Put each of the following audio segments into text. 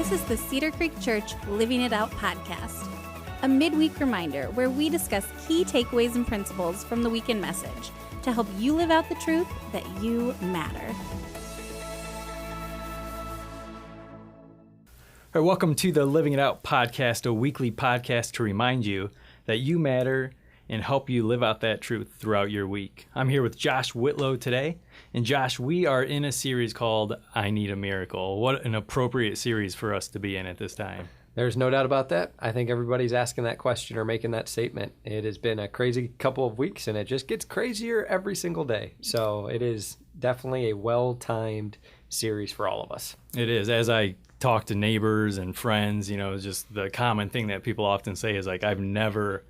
This is the Cedar Creek Church Living It Out podcast, a midweek reminder where we discuss key takeaways and principles from the weekend message to help you live out the truth that you matter. All right, welcome to the Living It Out podcast, a weekly podcast to remind you that you matter and help you live out that truth throughout your week. I'm here with Josh Whitlow today. And Josh, we are in a series called I Need a Miracle. What an appropriate series for us to be in at this time. There's no doubt about that. I think everybody's asking that question or making that statement. It has been a crazy couple of weeks, and it just gets crazier every single day. So it is definitely a well-timed series for all of us. It is. As I talk to neighbors and friends, just the common thing that people often say is like, I've never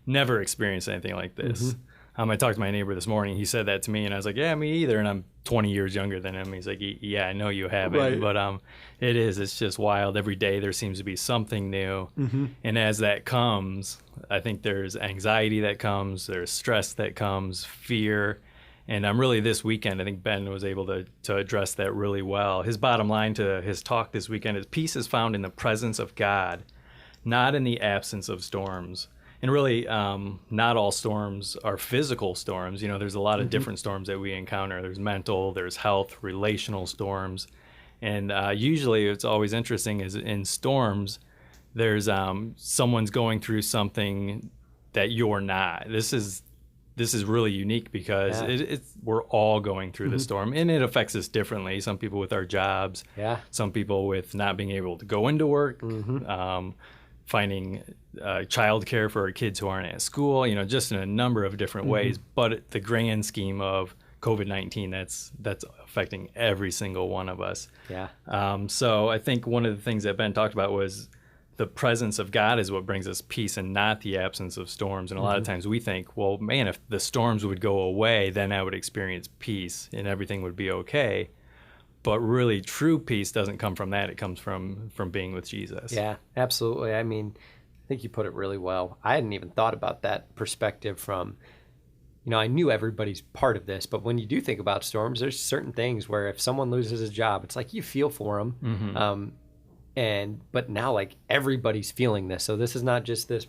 experienced anything like this. Mm-hmm. I talked to my neighbor this morning. He said that to me, and I was like, yeah, me either. And I'm 20 years younger than him. He's like, yeah, I know you haven't. Right. But it's just wild. Every day there seems to be something new. Mm-hmm. And as that comes, I think there's anxiety that comes, there's stress that comes, fear. And really this weekend, I think Ben was able to address that really well. His bottom line to his talk this weekend is peace is found in the presence of God, not in the absence of storms. And really, not all storms are physical storms. There's a lot of different storms that we encounter. There's mental, there's health, relational storms. And usually it's always interesting is in storms, there's someone's going through something that you're not. This is really unique because we're all going through the storm, and it affects us differently. Some people with our jobs, some people with not being able to go into work, finding childcare for our kids who aren't at school, just in a number of different ways. But the grand scheme of COVID-19, that's affecting every single one of us. So I think one of the things that Ben talked about was the presence of God is what brings us peace and not the absence of storms. And a lot of times we think, well, man, if the storms would go away, then I would experience peace and everything would be okay. But really, true peace doesn't come from that. It comes from being with Jesus. Yeah, absolutely. I mean, I think you put it really well. I hadn't even thought about that perspective from, I knew everybody's part of this, but when you do think about storms, there's certain things where if someone loses a job, it's like you feel for them. But now like everybody's feeling this. So this is not just this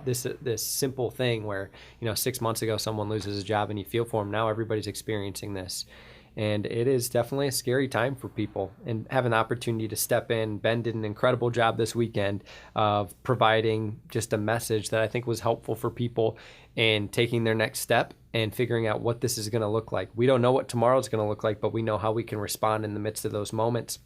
this simple thing where, 6 months ago someone loses a job and you feel for them. Now everybody's experiencing this. And it is definitely a scary time for people, and have an opportunity to step in. Ben did an incredible job this weekend of providing just a message that I think was helpful for people in taking their next step and figuring out what this is going to look like. We don't know what tomorrow is going to look like, but we know how we can respond in the midst of those moments.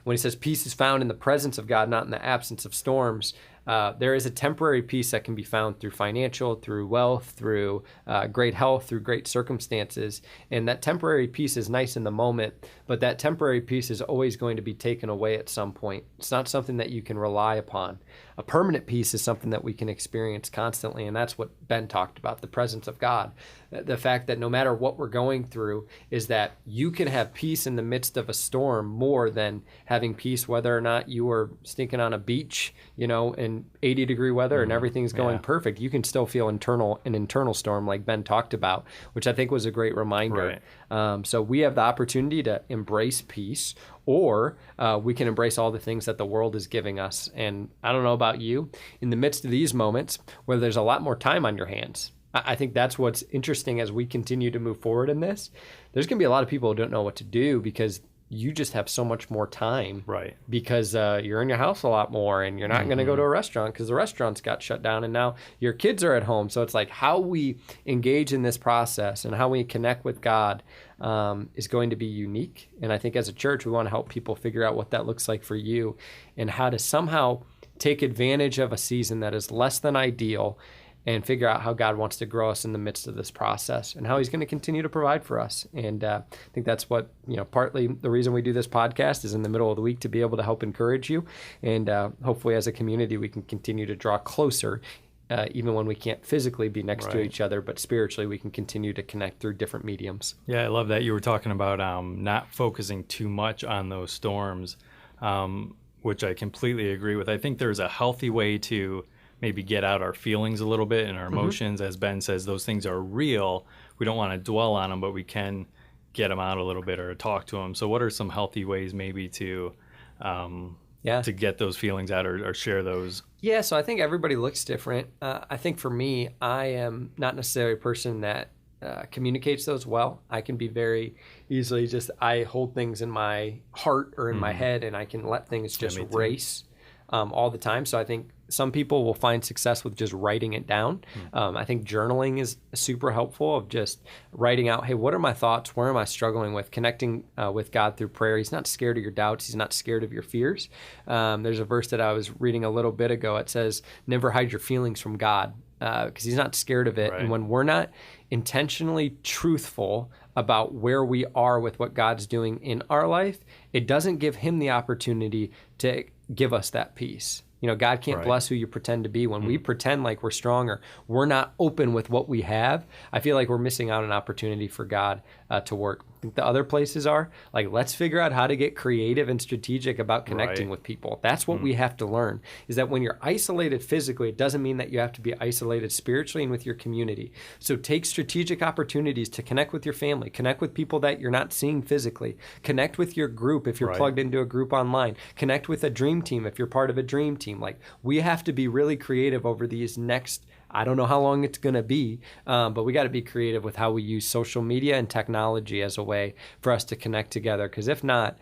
When he says peace is found in the presence of God, not in the absence of storms, there is a temporary peace that can be found through financial, through wealth, through great health, through great circumstances. And that temporary peace is nice in the moment, but that temporary peace is always going to be taken away at some point. It's not something that you can rely upon. A permanent peace is something that we can experience constantly, and that's what Ben talked about, the presence of God. The fact that no matter what we're going through is that you can have peace in the midst of a storm more than having peace whether or not you are stinking on a beach, in 80-degree weather and everything's going perfect. You can still feel an internal storm like Ben talked about, which I think was a great reminder. Right. So we have the opportunity to embrace peace, or we can embrace all the things that the world is giving us. And I don't know about you, in the midst of these moments where there's a lot more time on your hands, I think that's what's interesting as we continue to move forward in this. There's going to be a lot of people who don't know what to do because you just have so much more time, right? Because you're in your house a lot more, and you're not going to go to a restaurant because the restaurants got shut down, and now your kids are at home. So it's like how we engage in this process and how we connect with God is going to be unique. And I think as a church, we want to help people figure out what that looks like for you and how to somehow take advantage of a season that is less than ideal and figure out how God wants to grow us in the midst of this process and how he's going to continue to provide for us. And I think that's what, partly the reason we do this podcast is in the middle of the week to be able to help encourage you. And hopefully as a community, we can continue to draw closer, even when we can't physically be next to each other, but spiritually we can continue to connect through different mediums. Yeah, I love that you were talking about not focusing too much on those storms, which I completely agree with. I think there's a healthy way to maybe get out our feelings a little bit and our emotions. As Ben says, those things are real. We don't want to dwell on them, but we can get them out a little bit or talk to them. So what are some healthy ways maybe to to get those feelings out or share those? Yeah, so I think everybody looks different. I think for me, I am not necessarily a person that communicates those well. I can be very easily I hold things in my heart or in my head, and I can let things just race all the time. So I think some people will find success with just writing it down. I think journaling is super helpful, of just writing out, hey, what are my thoughts? Where am I struggling with? Connecting with God through prayer. He's not scared of your doubts. He's not scared of your fears. There's a verse that I was reading a little bit ago. It says, never hide your feelings from God, because he's not scared of it. Right. And when we're not intentionally truthful about where we are with what God's doing in our life, it doesn't give him the opportunity to give us that peace. You know, God can't bless who you pretend to be. When we pretend like we're strong or we're not open with what we have, I feel like we're missing out on an opportunity for God to work. I think the other places are like, let's figure out how to get creative and strategic about connecting with people. That's what we have to learn, is that when you're isolated physically, it doesn't mean that you have to be isolated spiritually and with your community. So take strategic opportunities to connect with your family, connect with people that you're not seeing physically, connect with your group if you're plugged into a group online, connect with a dream team if you're part of a dream team. Like, we have to be really creative over these next, I don't know how long it's going to be, but we got to be creative with how we use social media and technology as a way for us to connect together. Because if not,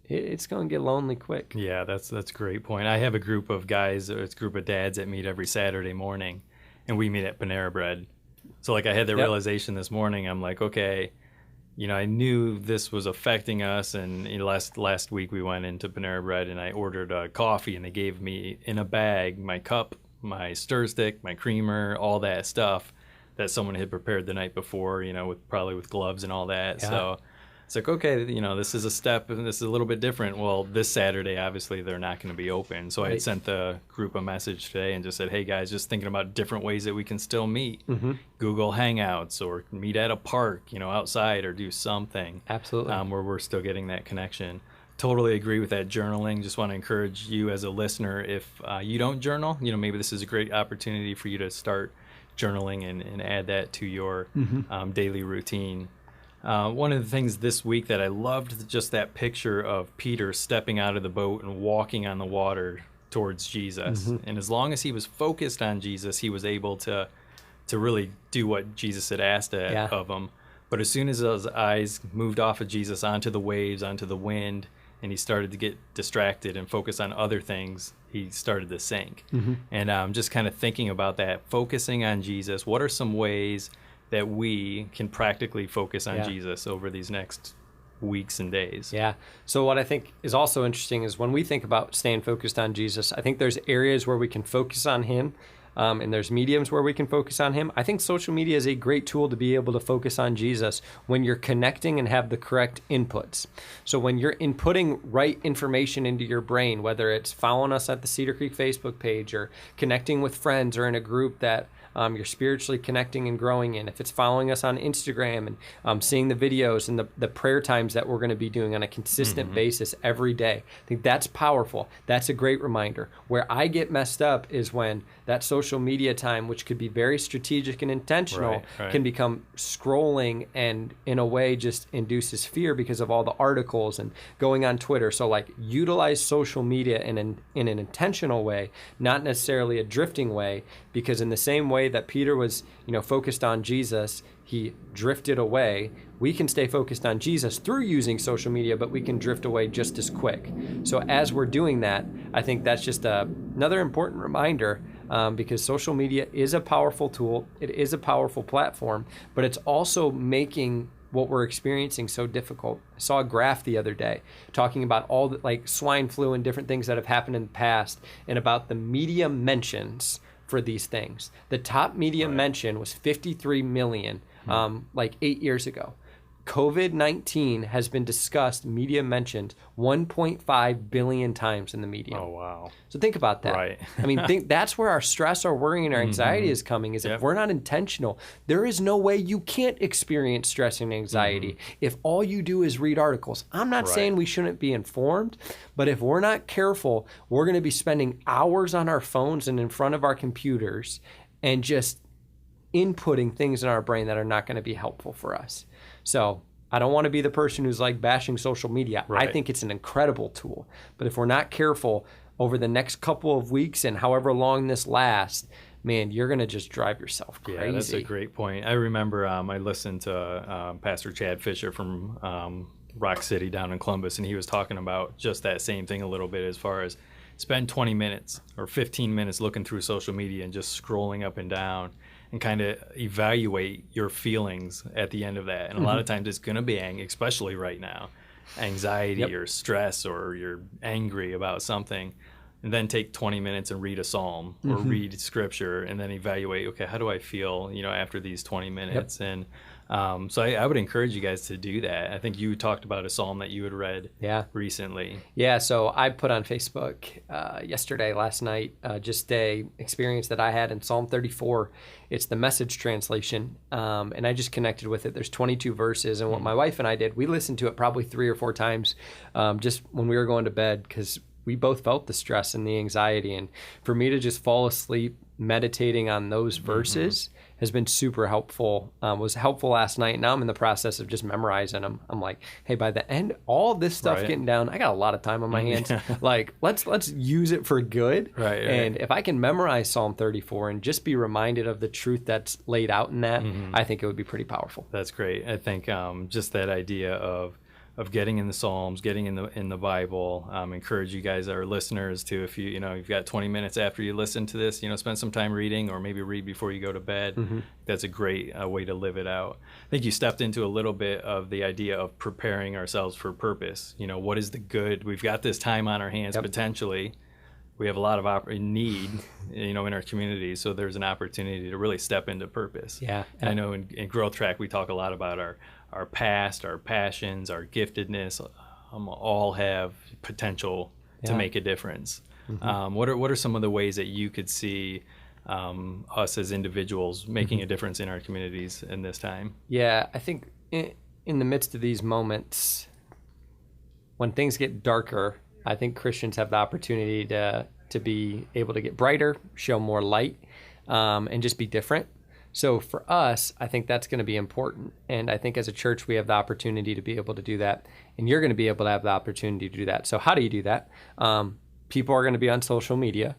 it's going to get lonely quick. Yeah, that's a great point. I have a group of guys, it's a group of dads that meet every Saturday morning, and we meet at Panera Bread. So like I had the realization this morning. I'm like, okay, you know, I knew this was affecting us, and last week we went into Panera Bread and I ordered a coffee, and they gave me in a bag my cup, my stir stick, my creamer, all that stuff that someone had prepared the night before, you know, probably with gloves and all that. Yeah. So it's like, okay, you know, this is a step and this is a little bit different. Well, this Saturday, obviously, they're not going to be open. So I had sent the group a message today and just said, hey, guys, just thinking about different ways that we can still meet. Google Hangouts or meet at a park, you know, outside, or do something. Absolutely. Where we're still getting that connection. Totally agree with that journaling. Just want to encourage you as a listener, if you don't journal, you know, maybe this is a great opportunity for you to start journaling and add that to your daily routine. One of the things this week that I loved, just that picture of Peter stepping out of the boat and walking on the water towards Jesus. And as long as he was focused on Jesus, he was able to really do what Jesus had asked of him. But as soon as his eyes moved off of Jesus onto the waves, onto the wind, and he started to get distracted and focus on other things, he started to sink. And just kind of thinking about that, focusing on Jesus, what are some ways that we can practically focus on Jesus over these next weeks and days? Yeah. So what I think is also interesting is when we think about staying focused on Jesus, I think there's areas where we can focus on him. And there's mediums where we can focus on him. I think social media is a great tool to be able to focus on Jesus when you're connecting and have the correct inputs. So when you're inputting right information into your brain, whether it's following us at the Cedar Creek Facebook page or connecting with friends or in a group that you're spiritually connecting and growing in, if it's following us on Instagram and seeing the videos and the prayer times that we're going to be doing on a consistent basis every day, I think that's powerful. That's a great reminder. Where I get messed up is when that social media time, which could be very strategic and intentional, can become scrolling and in a way just induces fear because of all the articles and going on Twitter. So like, utilize social media in an intentional way, not necessarily a drifting way, because in the same way that Peter was, you know, focused on Jesus, he drifted away. We can stay focused on Jesus through using social media, but we can drift away just as quick. So as we're doing that, I think that's just another important reminder, because social media is a powerful tool. It is a powerful platform, but it's also making what we're experiencing so difficult. I saw a graph the other day talking about all the like swine flu and different things that have happened in the past, and about the media mentions for these things. The top media mention was 53 million like 8 years ago. COVID-19 has been discussed, media mentioned 1.5 billion times in the media. Oh, wow. So think about that. Right. I mean, that's where our stress, our worry, and our anxiety is coming, is if we're not intentional, there is no way you can't experience stress and anxiety if all you do is read articles. I'm not saying we shouldn't be informed, but if we're not careful, we're going to be spending hours on our phones and in front of our computers and just inputting things in our brain that are not going to be helpful for us. So I don't want to be the person who's like bashing social media. Right. I think it's an incredible tool. But if we're not careful over the next couple of weeks and however long this lasts, man, you're going to just drive yourself crazy. Yeah, that's a great point. I remember I listened to Pastor Chad Fisher from Rock City down in Columbus, and he was talking about just that same thing a little bit, as far as spend 20 minutes or 15 minutes looking through social media and just scrolling up and down and kind of evaluate your feelings at the end of that. And a lot of times it's going to be, especially right now, anxiety or stress, or you're angry about something. And then take 20 minutes and read a psalm or read scripture, and then evaluate, okay, how do I feel, after these 20 minutes? And so I would encourage you guys to do that. I think you talked about a psalm that you had read recently. Yeah, so I put on Facebook last night, just a experience that I had in Psalm 34. It's the Message translation, and I just connected with it. There's 22 verses, and what my wife and I did, we listened to it probably 3 or 4 times just when we were going to bed, because we both felt the stress and the anxiety. And for me to just fall asleep meditating on those verses has been super helpful. Was helpful last night. Now I'm in the process of just memorizing them. I'm like, hey, by the end, all this stuff getting down, I got a lot of time on my hands. Like, let's use it for good. Right. And if I can memorize Psalm 34 and just be reminded of the truth that's laid out in that, I think it would be pretty powerful. That's great. I think just that idea of getting in the Psalms, getting in the Bible. Encourage you guys, our listeners, to, if you've got 20 minutes after you listen to this, spend some time reading, or maybe read before you go to bed. That's a great way to live it out. I think you stepped into a little bit of the idea of preparing ourselves for purpose. What is the good? We've got this time on our hands potentially. We have a lot of need, in our community. So there's an opportunity to really step into purpose. Yeah. And I know in Growth Track, we talk a lot about our past, our passions, our giftedness, all have potential to make a difference. What are some of the ways that you could see us as individuals making a difference in our communities in this time? Yeah, I think in the midst of these moments, when things get darker, I think Christians have the opportunity to be able to get brighter, show more light, and just be different. So for us, I think that's going to be important. And I think as a church, we have the opportunity to be able to do that. And you're going to be able to have the opportunity to do that. So how do you do that? People are going to be on social media.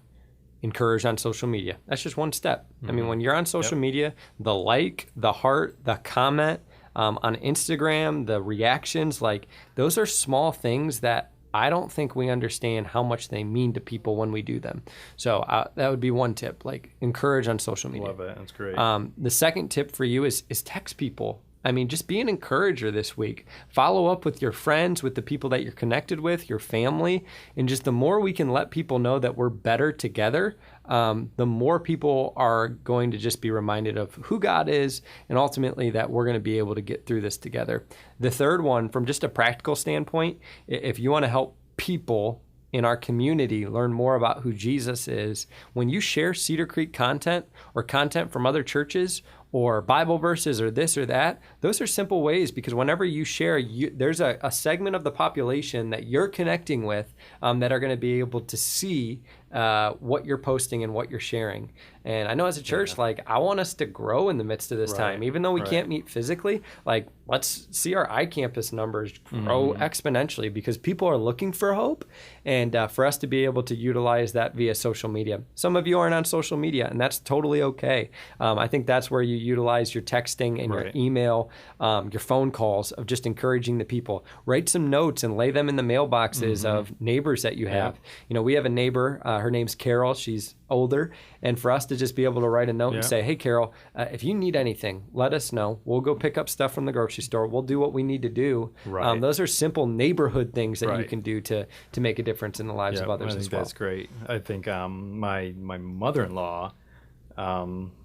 Encourage on social media. That's just one step. I mean, when you're on social media, the like, the heart, the comment, on Instagram, the reactions, like, those are small things that I don't think we understand how much they mean to people when we do them. So that would be one tip, like, encourage on social media. Love it. That's great. The second tip for you is text people. I mean, just be an encourager this week. Follow up with your friends, with the people that you're connected with, your family. And just the more we can let people know that we're better together, the more people are going to just be reminded of who God is, and ultimately that we're going to be able to get through this together. The third one, from just a practical standpoint, if you want to help people in our community learn more about who Jesus is, when you share Cedar Creek content or content from other churches or Bible verses or this or that, those are simple ways, because whenever you share, there's a segment of the population that you're connecting with that are going to be able to see what you're posting and what you're sharing. And I know as a church, like, I want us to grow in the midst of this time. Even though we can't meet physically, like, let's see our iCampus numbers grow exponentially, because people are looking for hope, and for us to be able to utilize that via social media. Some of you aren't on social media, and that's totally okay. I think that's where you utilize your texting and your email, your phone calls, of just encouraging the people. Write some notes and lay them in the mailboxes of neighbors that you have. We have a neighbor, her name's Carol. She's older, and for us to just be able to write a note and say, hey, Carol, if you need anything, let us know. We'll go pick up stuff from the grocery store. We'll do what we need to do. Those are simple neighborhood things that you can do to make a difference in the lives of others as well. That's great. I think my mother-in-law,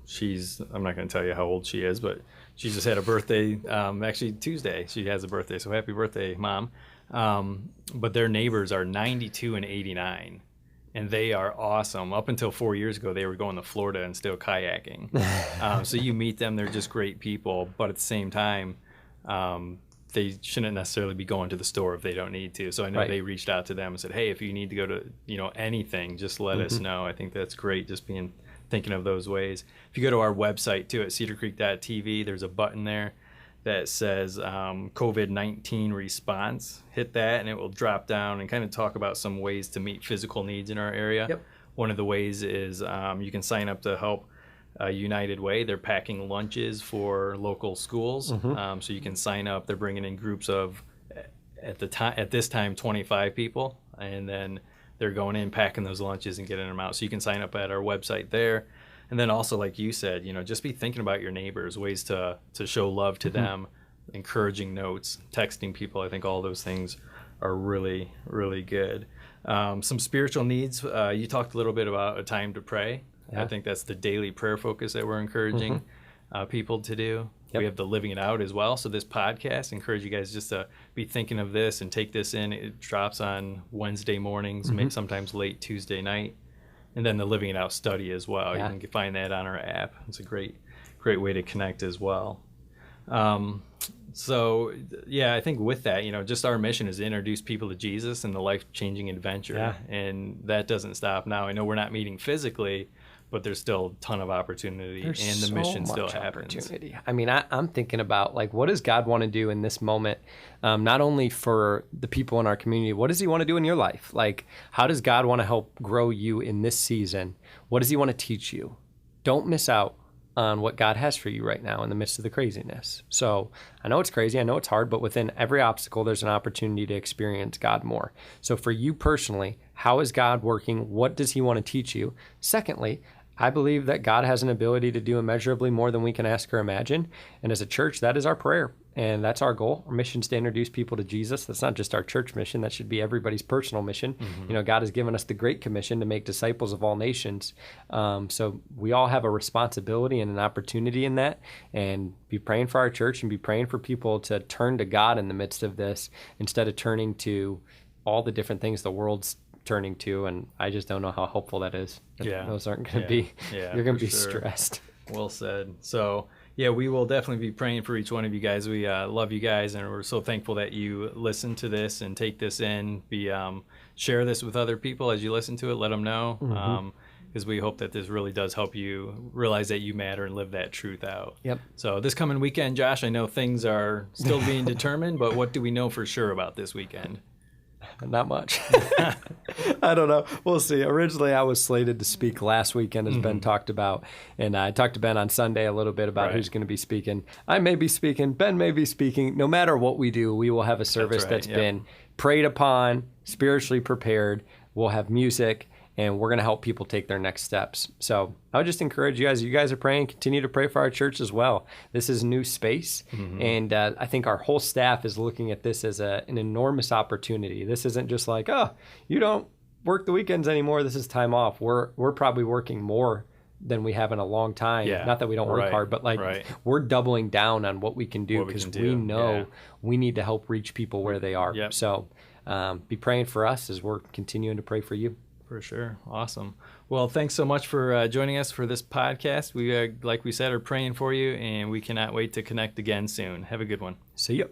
she's, I'm not going to tell you how old she is, but she just had a birthday, actually Tuesday. She has a birthday, so happy birthday, Mom. But their neighbors are 92 and 89. And they are awesome. Up until 4 years ago, they were going to Florida and still kayaking. So you meet them, they're just great people. But at the same time, they shouldn't necessarily be going to the store if they don't need to. So I know they reached out to them and said, hey, if you need to go to anything, just let us know. I think that's great, just thinking of those ways. If you go to our website, too, at cedarcreek.tv, there's a button there that says COVID-19 response. Hit that and it will drop down and kind of talk about some ways to meet physical needs in our area. Yep. One of the ways is you can sign up to help United Way. They're packing lunches for local schools. So you can sign up. They're bringing in groups of, at this time, 25 people. And then they're going in, packing those lunches and getting them out. So you can sign up at our website there. And then also, like you said, just be thinking about your neighbors, ways to show love to them, encouraging notes, texting people. I think all those things are really, really good. Some spiritual needs. You talked a little bit about a time to pray. Yeah. I think that's the daily prayer focus that we're encouraging people to do. Yep. We have the Living It Out as well. So this podcast, encourage you guys just to be thinking of this and take this in. It drops on Wednesday mornings, maybe sometimes late Tuesday night. And then the Living It Out study as well. Yeah. You can find that on our app. It's a great way to connect as well. So, yeah, I think with that, just our mission is to introduce people to Jesus and the life-changing adventure. Yeah. And that doesn't stop now. I know we're not meeting physically, but there's still a ton of opportunity, and the mission still happens. I mean, I'm thinking about, what does God want to do in this moment, not only for the people in our community, what does he want to do in your life? How does God want to help grow you in this season? What does he want to teach you? Don't miss out on what God has for you right now in the midst of the craziness. So I know it's crazy, I know it's hard, but within every obstacle, there's an opportunity to experience God more. So for you personally, how is God working? What does he want to teach you? Secondly, I believe that God has an ability to do immeasurably more than we can ask or imagine. And as a church, that is our prayer. And that's our goal. Our mission is to introduce people to Jesus. That's not just our church mission. That should be everybody's personal mission. God has given us the Great Commission to make disciples of all nations. So we all have a responsibility and an opportunity in that. And be praying for our church and be praying for people to turn to God in the midst of this instead of turning to all the different things the world's turning to, and I just don't know how helpful that is. Those aren't going to be, you're going to be stressed. Well said. So, we will definitely be praying for each one of you guys. We love you guys, and we're so thankful that you listen to this and take this in. Share this with other people as you listen to it. Let them know, because we hope that this really does help you realize that you matter and live that truth out. Yep. So this coming weekend, Josh, I know things are still being determined, but what do we know for sure about this weekend? Not much. I don't know. We'll see. Originally, I was slated to speak last weekend, as Ben talked about. And I talked to Ben on Sunday a little bit about who's going to be speaking. I may be speaking. Ben may be speaking. No matter what we do, we will have a service that's been prayed upon, spiritually prepared. We'll have music, and we're going to help people take their next steps. So I would just encourage you guys. You guys are praying. Continue to pray for our church as well. This is new space, and I think our whole staff is looking at this as an enormous opportunity. This isn't just like, oh, you don't work the weekends anymore. This is time off. We're probably working more than we have in a long time. Yeah. Not that we don't work hard, but we're doubling down on what we can do because we know we need to help reach people where they are. Yep. So be praying for us as we're continuing to pray for you. For sure. Awesome. Well, thanks so much for joining us for this podcast. We, like we said, are praying for you, and we cannot wait to connect again soon. Have a good one. See you.